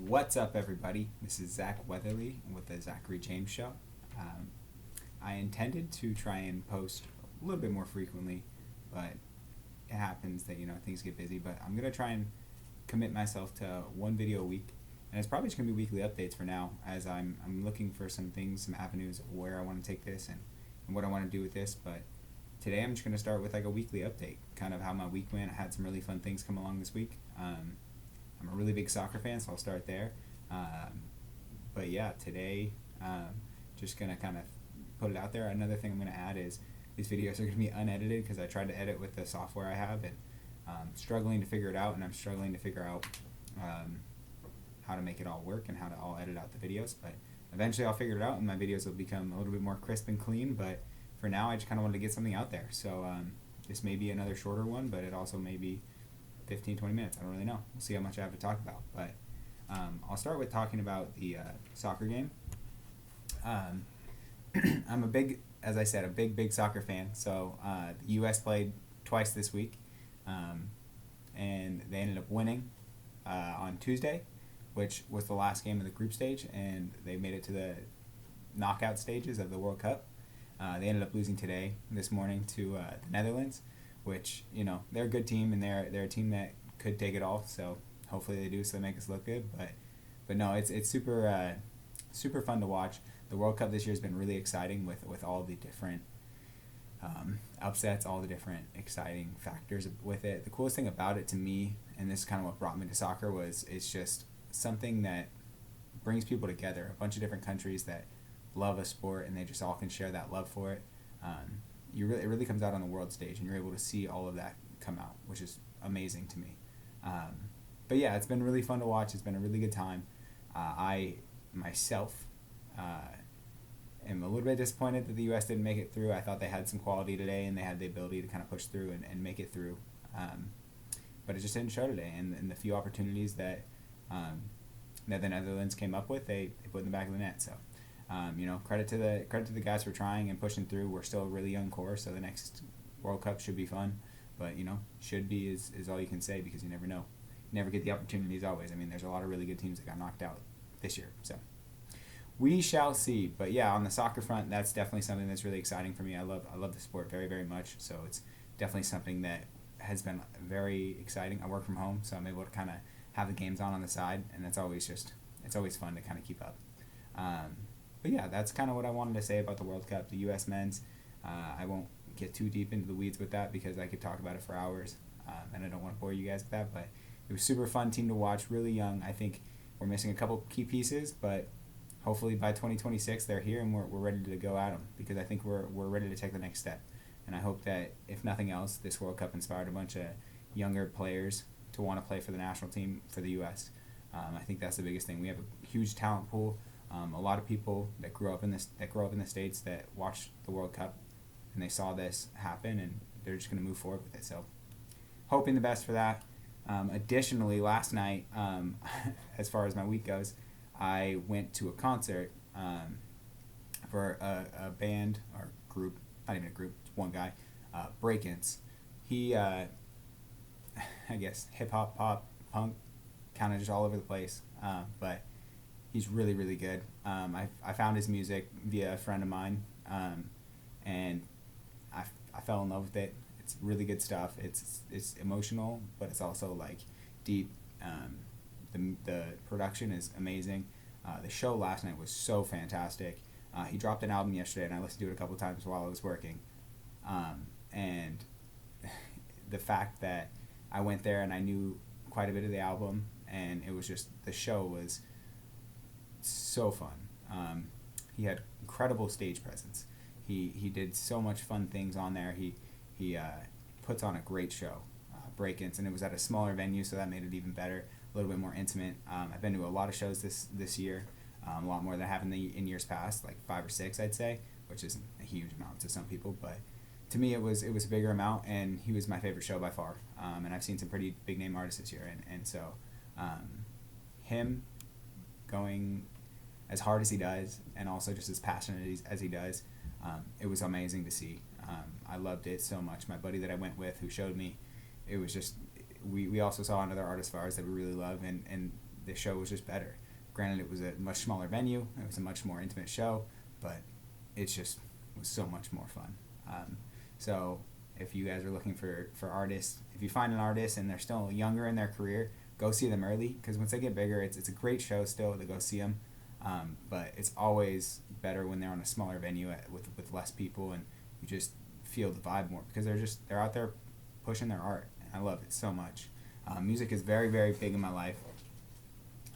What's up, everybody? This is Zach Weatherly with the Zachary James Show. Um, I intended to try and post a little bit more frequently, but it happens that things get busy. But I'm gonna try and commit myself to one video a week, and it's probably just gonna be weekly updates for now, as I'm looking for some things, some avenues of where I want to take this and what I want to do with this. But today I'm just gonna start with like a weekly update, kind of how my week went. I had some really fun things come along this week. I'm a really big soccer fan, so I'll start there. But yeah, today, just gonna kind of put it out there. Another thing I'm gonna add is these videos are gonna be unedited because I tried to edit with the software I have and struggling to figure it out, and I'm struggling to figure out how to make it all work and how to all edit out the videos. But eventually I'll figure it out and my videos will become a little bit more crisp and clean. But for now, I just kind of wanted to get something out there. So this may be another shorter one, but it also may be 15, 20 minutes. I don't really know. We'll see how much I have to talk about. But I'll start with talking about the soccer game. I'm a big, as I said, a big soccer fan. So the U.S. played twice this week, and they ended up winning on Tuesday, which was the last game of the group stage, and they made it to the knockout stages of the World Cup. They ended up losing this morning, to the Netherlands, which, they're a good team, and they're a team that could take it all. So hopefully they do, so they make us look good. But no, it's super super fun to watch. The World Cup this year has been really exciting with all the different upsets, all the different exciting factors with it. The coolest thing about it to me, and this is kind of what brought me to soccer, was it's just something that brings people together. A bunch of different countries that love a sport, and they just all can share that love for it. It really comes out on the world stage, and you're able to see all of that come out, which is amazing to me. But yeah, it's been really fun to watch. It's been a really good time. I myself am a little bit disappointed that the U.S. didn't make it through. I thought they had some quality today, and they had the ability to kind of push through and make it through. But it just didn't show today, and the few opportunities that that the Netherlands came up with, they put in the back of the net. So. Credit to the guys for trying and pushing through. We're still a really young core, so the next World Cup should be fun. But should be is all you can say, because you never know. You never get the opportunities always. I mean, there's a lot of really good teams that got knocked out this year. So we shall see. But yeah, on the soccer front, that's definitely something that's really exciting for me. I love the sport very, very much. So it's definitely something that has been very exciting. I work from home, so I'm able to kind of have the games on the side, and it's always fun to kind of keep up. But yeah, that's kind of what I wanted to say about the World Cup, the U.S. men's. I won't get too deep into the weeds with that because I could talk about it for hours, and I don't want to bore you guys with that. But it was a super fun team to watch, really young. I think we're missing a couple key pieces, but hopefully by 2026 they're here and we're ready to go at them, because I think we're ready to take the next step. And I hope that, if nothing else, this World Cup inspired a bunch of younger players to want to play for the national team for the U.S. I think that's the biggest thing. We have a huge talent pool. A lot of people that grow up in the States that watched the World Cup, and they saw this happen, and they're just going to move forward with it. So hoping the best for that. Additionally, last night, as far as my week goes, I went to a concert for a band or group, not even a group, it's one guy, Brakence. He, I guess, hip-hop, pop, punk, kind of just all over the place, but he's really, really good. I found his music via a friend of mine, and I fell in love with it. It's really good stuff. It's emotional, but it's also like deep. The production is amazing. The show last night was so fantastic. He dropped an album yesterday, and I listened to it a couple times while I was working. And the fact that I went there and I knew quite a bit of the album, and it was just, the show was so fun. He had incredible stage presence. He did so much fun things on there. He puts on a great show, Brakence, and it was at a smaller venue, so that made it even better, a little bit more intimate. I've been to a lot of shows this year, a lot more than I have in years past, like 5 or 6, I'd say, which isn't a huge amount to some people, but to me it was a bigger amount, and he was my favorite show by far. And I've seen some pretty big name artists this year, and so him going as hard as he does, and also just as passionate as he does, it was amazing to see. I loved it so much. My buddy that I went with, who showed me, it was just, we also saw another artist of ours that we really love, and the show was just better. Granted, it was a much smaller venue. It was a much more intimate show, but it just was so much more fun. So if you guys are looking for artists, if you find an artist and they're still younger in their career, go see them early, because once they get bigger, it's a great show still to go see them. But it's always better when they're on a smaller venue with less people, and you just feel the vibe more, because they're out there pushing their art, and I love it so much. Music is very, very big in my life.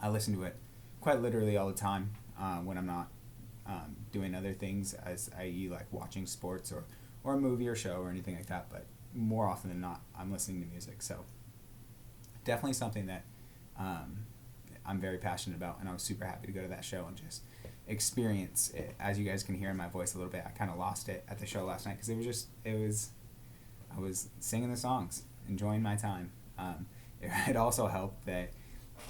I listen to it quite literally all the time when I'm not doing other things, as i.e. like watching sports or a movie or show or anything like that, but more often than not, I'm listening to music. So definitely something that I'm very passionate about, and I was super happy to go to that show and just experience it. As you guys can hear in my voice a little bit, I kind of lost it at the show last night, because I was singing the songs, enjoying my time. It also helped that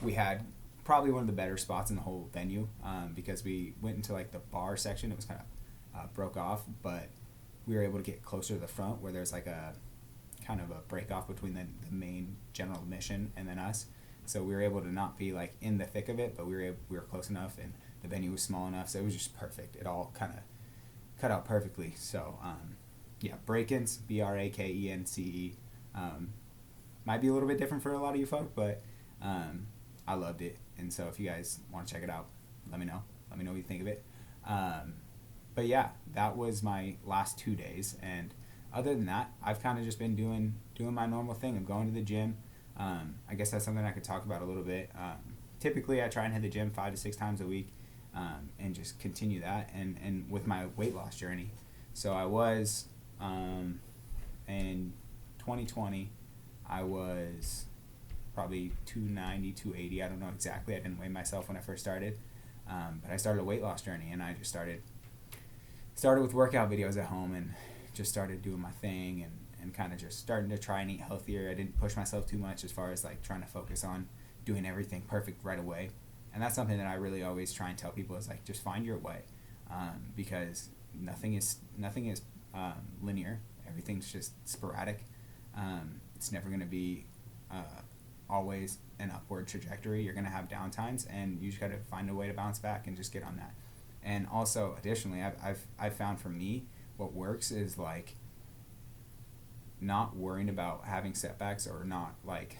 we had probably one of the better spots in the whole venue, because we went into like the bar section. It was kind of broke off, but we were able to get closer to the front, where there's like a kind of a break off between the main general admission and then us. So we were able to not be like in the thick of it, but we were close enough, and the venue was small enough, so it was just perfect. It all kind of cut out perfectly. So yeah, Brakence, Brakence. Might be a little bit different for a lot of you folk, but I loved it. And so if you guys want to check it out, let me know. Let me know what you think of it. But yeah, that was my last 2 days, and other than that, I've kind of just been doing my normal thing of going to the gym. I guess that's something I could talk about a little bit. Typically, I try and hit the gym 5 to 6 times a week, and just continue that. And with my weight loss journey, so I was in 2020, I was probably 290, 280. I don't know exactly. I didn't weigh myself when I first started, but I started a weight loss journey, and I just started with workout videos at home, and just started doing my thing, and kind of just starting to try and eat healthier. I didn't push myself too much as far as like trying to focus on doing everything perfect right away. And that's something that I really always try and tell people, is like, just find your way, because nothing is linear. Everything's just sporadic. It's never going to be always an upward trajectory. You're going to have downtimes, and you just got to find a way to bounce back and just get on that. And also, additionally, I've found for me, what works is like not worrying about having setbacks, or not like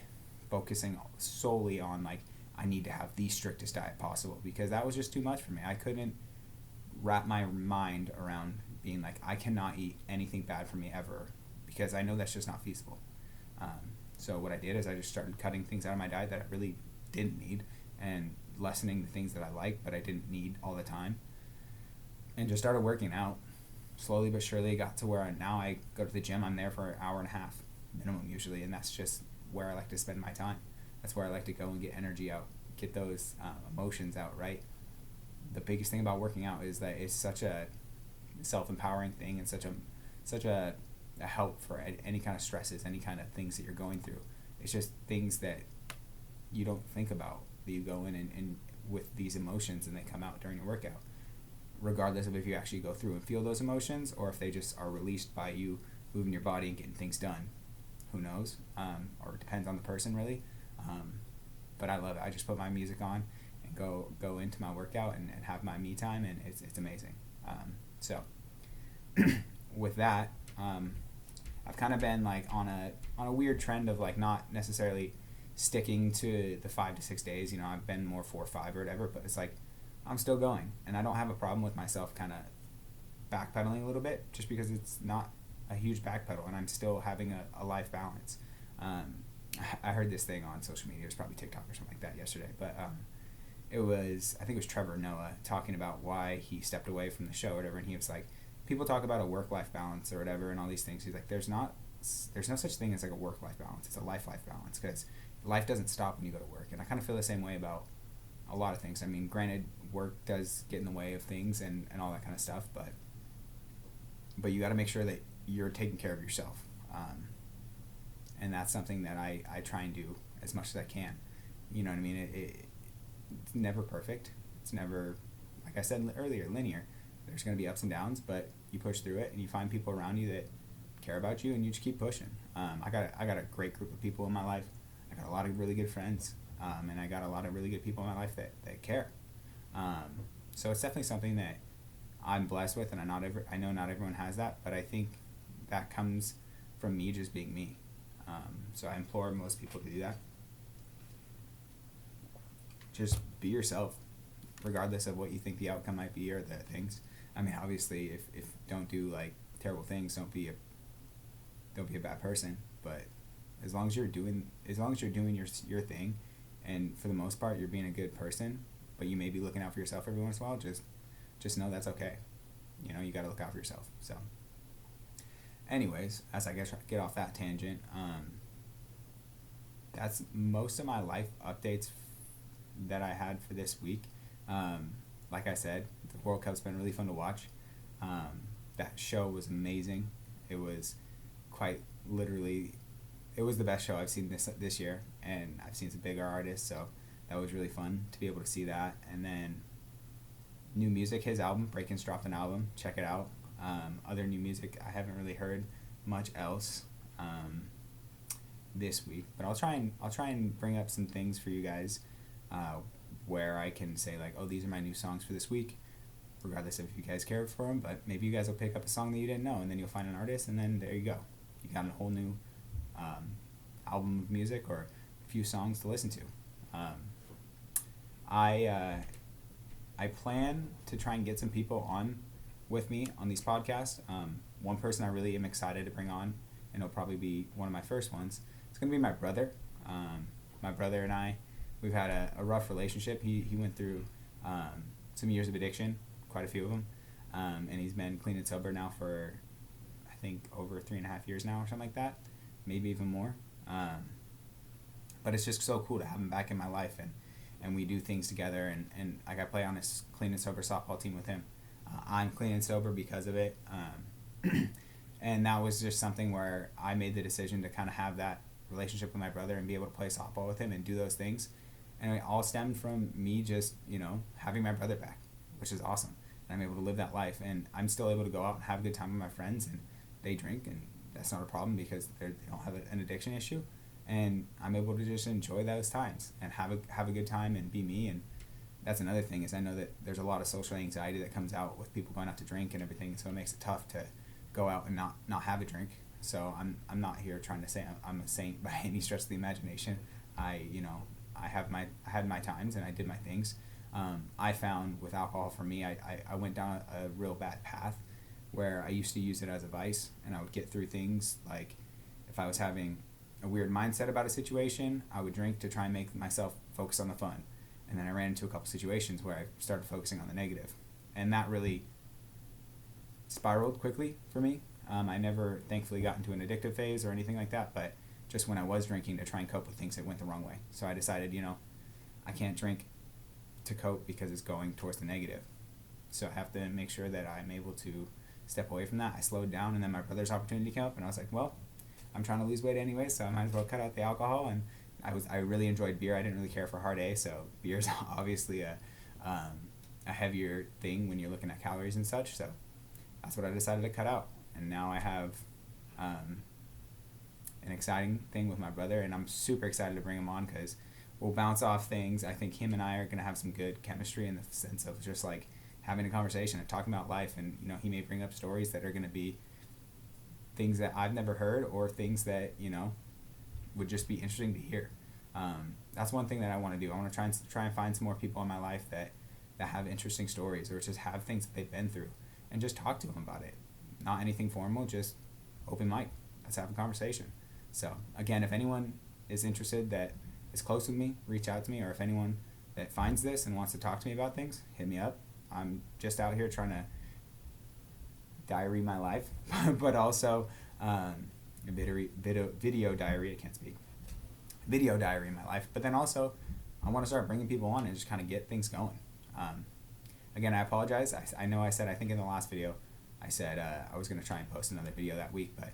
focusing solely on like, I need to have the strictest diet possible, because that was just too much for me. I couldn't wrap my mind around being like, I cannot eat anything bad for me ever, because I know that's just not feasible. So what I did is I just started cutting things out of my diet that I really didn't need, and lessening the things that I liked but I didn't need all the time, and just started working out. Slowly but surely got to where now I go to the gym. I'm there for an hour and a half minimum usually, and that's just where I like to spend my time. That's where I like to go and get energy out, get those emotions out, right? The biggest thing about working out is that it's such a self-empowering thing, and such a help for any kind of stresses, any kind of things that you're going through. It's just things that you don't think about, that you go in and with these emotions, and they come out during your workout, regardless of if you actually go through and feel those emotions, or if they just are released by you moving your body and getting things done. Who knows? Or it depends on the person, really. But I love it. I just put my music on and go into my workout and have my me time, and it's amazing. So with that, I've kind of been like on a weird trend of like not necessarily sticking to the 5 to 6 days. I've been more 4 or 5 or whatever, but it's like I'm still going, and I don't have a problem with myself kind of backpedaling a little bit, just because it's not a huge backpedal, and I'm still having a life balance. I heard this thing on social media. It was probably TikTok or something like that yesterday, but I think it was Trevor Noah talking about why he stepped away from the show or whatever, and he was like, people talk about a work-life balance or whatever and all these things. He's like, there's no such thing as like a work-life balance. It's a life-life balance, because life doesn't stop when you go to work. And I kind of feel the same way about a lot of things. I mean, granted, work does get in the way of things and all that kind of stuff, but you got to make sure that you're taking care of yourself. And that's something that I try and do as much as I can. You know what I mean? It's never perfect. It's never, like I said earlier, linear. There's going to be ups and downs, but you push through it, and you find people around you that care about you, and you just keep pushing. I got a great group of people in my life. I got a lot of really good friends. And I got a lot of really good people in my life that care. So it's definitely something that I'm blessed with, and I know not everyone has that, but I think that comes from me just being me. So I implore most people to do that. Just be yourself, regardless of what you think the outcome might be or the things. I mean, obviously, if don't do like terrible things, don't be a bad person. But as long as you're doing your thing, and for the most part you're being a good person, but you may be looking out for yourself every once in a while, just know that's okay. You got to look out for yourself. So anyways, as I get off that tangent, that's most of my life updates that I had for this week. Like I said, the World Cup's been really fun to watch. That show was amazing. It was quite literally, it was the best show I've seen this year, and I've seen some bigger artists, so that was really fun to be able to see that. And then new music, his album, Brakence dropped an album. Check it out. Other new music, I haven't really heard much else this week, but I'll try and bring up some things for you guys where I can say like, oh, these are my new songs for this week, regardless of if you guys care for them. But maybe you guys will pick up a song that you didn't know, and then you'll find an artist, and then there you go. You got a whole new album of music or a few songs to listen to. I plan to try and get some people on with me on these podcasts. One person I really am excited to bring on, and it'll probably be one of my first ones. It's going to be my brother. My brother and I, we've had a rough relationship. He went through some years of addiction, quite a few of them, and he's been clean and sober now for, I think, over 3.5 years now or something like that, maybe even more. But it's just so cool to have him back in my life, and we do things together, and I got to play on this clean and sober softball team with him. I'm clean and sober because of it, and that was just something where I made the decision to kind of have that relationship with my brother and be able to play softball with him and do those things, and it all stemmed from me just having my brother back, which is awesome. And I'm able to live that life, and I'm still able to go out and have a good time with my friends, and they drink, and that's not a problem because they don't have an addiction issue, and I'm able to just enjoy those times and have a good time and be me. And that's another thing, is I know that there's a lot of social anxiety that comes out with people going out to drink and everything, so it makes it tough to go out and not have a drink. So I'm not here trying to say I'm a saint by any stretch of the imagination. I had my times and I did my things. I found with alcohol, for me, I went down a real bad path where I used to use it as a vice, and I would get through things like if I was having a weird mindset about a situation, I would drink to try and make myself focus on the fun. And then I ran into a couple situations where I started focusing on the negative, and that really spiraled quickly for me. I never, thankfully, got into an addictive phase or anything like that, but just when I was drinking to try and cope with things, it went the wrong way. So I decided, I can't drink to cope because it's going towards the negative. So I have to make sure that I'm able to step away from that. I slowed down, and then my brother's opportunity came up, and I was like, well, I'm trying to lose weight anyway, so I might as well cut out the alcohol. And I really enjoyed beer. I didn't really care for hard A, so beer is obviously a heavier thing when you're looking at calories and such. So that's what I decided to cut out. And now I have an exciting thing with my brother, and I'm super excited to bring him on because we'll bounce off things. I think him and I are going to have some good chemistry in the sense of just like having a conversation and talking about life. And he may bring up stories that are going to be things that I've never heard, or things that would just be interesting to hear. That's one thing that I want to do. I want to try and find some more people in my life that have interesting stories, or just have things that they've been through, and just talk to them about it. Not anything formal, just open mic. Let's have a conversation. So again, if anyone is interested that is close with me, reach out to me. Or if anyone that finds this and wants to talk to me about things, hit me up. I'm just out here trying to diary my life, but also video diary. I can't speak. Video diary in my life. But then also, I want to start bringing people on and just kind of get things going. Again, I apologize. I know I said, I think in the last video, I said I was going to try and post another video that week, but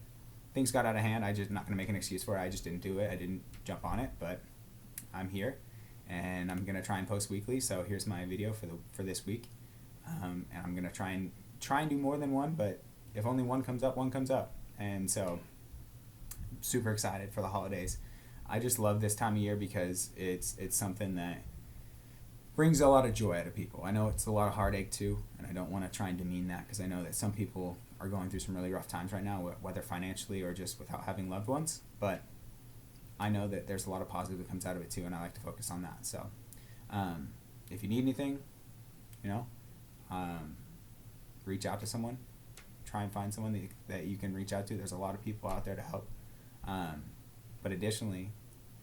things got out of hand. I'm just not going to make an excuse for it. I just didn't do it. I didn't jump on it, but I'm here, and I'm going to try and post weekly. So here's my video for this week, and I'm going to try and do more than one, but if only one comes up, one comes up. And so I'm super excited for the holidays. I just love this time of year because it's something that brings a lot of joy out of people. I know it's a lot of heartache too, and I don't want to try and demean that because I know that some people are going through some really rough times right now, whether financially or just without having loved ones. But I know that there's a lot of positive that comes out of it too, and I like to focus on that. So if you need anything, you know, reach out to someone. Try and find someone that you can reach out to. There's a lot of people out there to help. But additionally,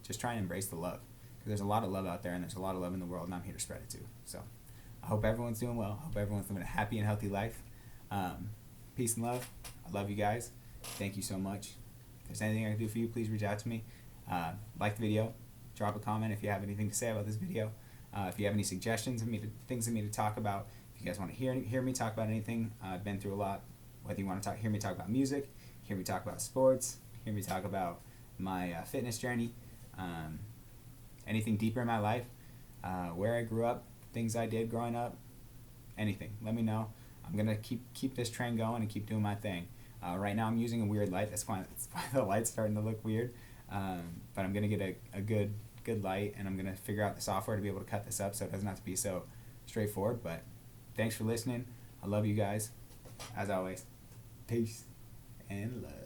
just try and embrace the love. Because there's a lot of love out there, and there's a lot of love in the world, and I'm here to spread it too. So I hope everyone's doing well. I hope everyone's living a happy and healthy life. Peace and love. I love you guys. Thank you so much. If there's anything I can do for you, please reach out to me. Like the video. Drop a comment if you have anything to say about this video. If you have any suggestions of things for me to talk about. If you guys want to hear me talk about anything, I've been through a lot. Whether you want to hear me talk about music, hear me talk about sports, hear me talk about my fitness journey, anything deeper in my life, where I grew up, things I did growing up, anything. Let me know. I'm gonna keep this train going and keep doing my thing. Right now I'm using a weird light. That's why the light's starting to look weird. But I'm gonna get a good light, and I'm gonna figure out the software to be able to cut this up so it doesn't have to be so straightforward. But thanks for listening. I love you guys. As always, peace and love.